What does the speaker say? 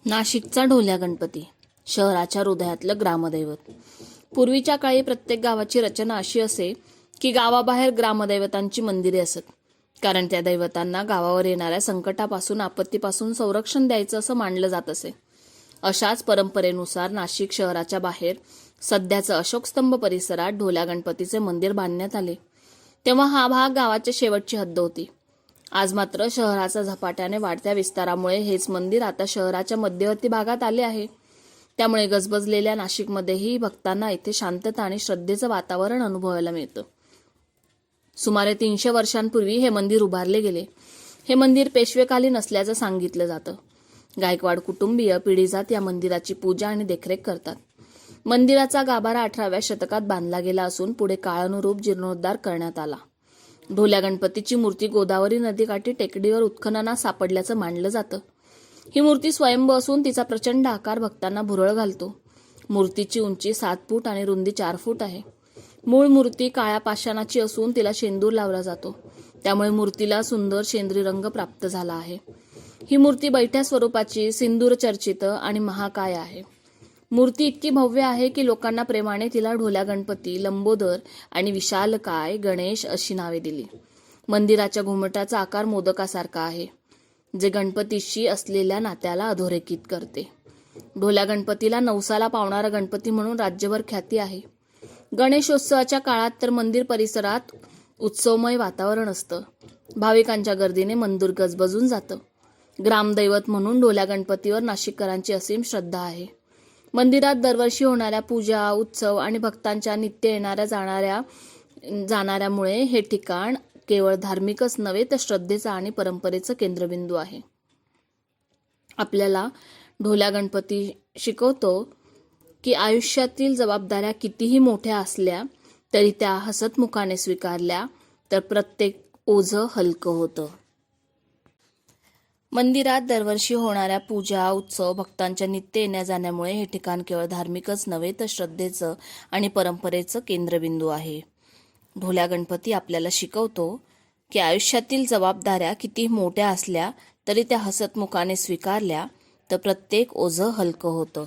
नाशिकचा ढोल्या गणपती शहराच्या हृदयातलं ग्रामदैवत। पूर्वीच्या काळी प्रत्येक गावाची रचना अशी असे की गावाबाहेर ग्रामदैवतांची मंदिरे असत, कारण त्या दैवतांना गावावर येणाऱ्या संकटापासून आपत्तीपासून संरक्षण द्यायचं असं मानलं जात असे। अशाच परंपरेनुसार नाशिक शहराच्या बाहेर सध्याचं अशोकस्तंभ परिसरात ढोल्या गणपतीचे मंदिर बांधण्यात आले। तेव्हा हा भाग गावाच्या शेवटची हद्द होती। आज मात्र शहराचा झपाट्याने वाढत्या विस्तारामुळे हेच मंदिर आता शहराच्या मध्यवर्ती भागात आले आहे। त्यामुळे गजबजलेल्या नाशिकमध्येही भक्तांना इथे शांतता आणि श्रद्धेचं वातावरण अनुभवायला मिळतं। सुमारे 300 वर्षांपूर्वी हे मंदिर उभारले गेले। हे मंदिर पेशवेकालीन असल्याचं सांगितलं जातं। गायकवाड कुटुंबीय पिढीजात या मंदिराची पूजा आणि देखरेख करतात। मंदिराचा गाभारा 18व्या शतकात बांधला गेला असून पुढे काळानुरूप जीर्णोद्धार करण्यात आला। ढोल्या गणपतीची मूर्ती गोदावरी नदीकाठी टेकडीवर उत्खननात सापडल्याचं मानलं जातं। ही मूर्ती स्वयंभू असून तिचा प्रचंड आकार भक्तांना भुरळ घालतो। मूर्तीची उंची 7 फूट आणि रुंदी 4 फूट आहे। मूळ मूर्ती काळ्या पाषाणाची असून तिला शेंदूर लावला जातो, त्यामुळे मूर्तीला सुंदर शेंद्री रंग प्राप्त झाला आहे। ही मूर्ती बैठ्या स्वरूपाची, सिंदूर चर्चित आणि महाकाय आहे। मूर्ती इतकी भव्य आहे की लोकांना प्रेमाने तिला ढोल्या गणपती, लंबोदर आणि विशालकाय गणेश अशी नावे दिली। मंदिराच्या घुमटाचा आकार मोदकासारखा आहे, जे गणपतीशी असलेल्या नात्याला अधोरेखित करते। ढोल्या गणपतीला नवसाला पावणारा गणपती म्हणून राज्यभर ख्याती आहे। गणेशोत्सवाच्या काळात तर मंदिर परिसरात उत्सवमय वातावरण असतं। भाविकांच्या गर्दीने मंदिर गजबजून जातं। ग्रामदैवत म्हणून ढोल्या गणपतीवर नाशिककरांची असीम श्रद्धा आहे। मंदिरात दरवर्षी होणाऱ्या पूजा, उत्सव आणि भक्तांच्या नित्य येणाऱ्या जाणाऱ्यामुळे हे ठिकाण केवळ धार्मिकच नव्हे तर श्रद्धेचा आणि परंपरेचं केंद्रबिंदू आहे। आपल्याला ढोल्या गणपती शिकवतो की आयुष्यातील जबाबदाऱ्या कितीही मोठ्या असल्या तरी त्या हसतमुखाने स्वीकारल्या तर प्रत्येक ओझं हलकं होतं। मंदिरात दरवर्षी होणाऱ्या पूजा, उत्सव, भक्तांच्या नित्य येण्या जाण्यामुळे हे ठिकाण केवळ धार्मिकच नव्हे तर श्रद्धेचं आणि परंपरेचं केंद्रबिंदू आहे। ढोल्या गणपती आपल्याला शिकवतो की आयुष्यातील जबाबदाऱ्या किती मोठ्या असल्या तरी त्या हसतमुखाने स्वीकारल्या तर प्रत्येक ओझं हलकं होतं।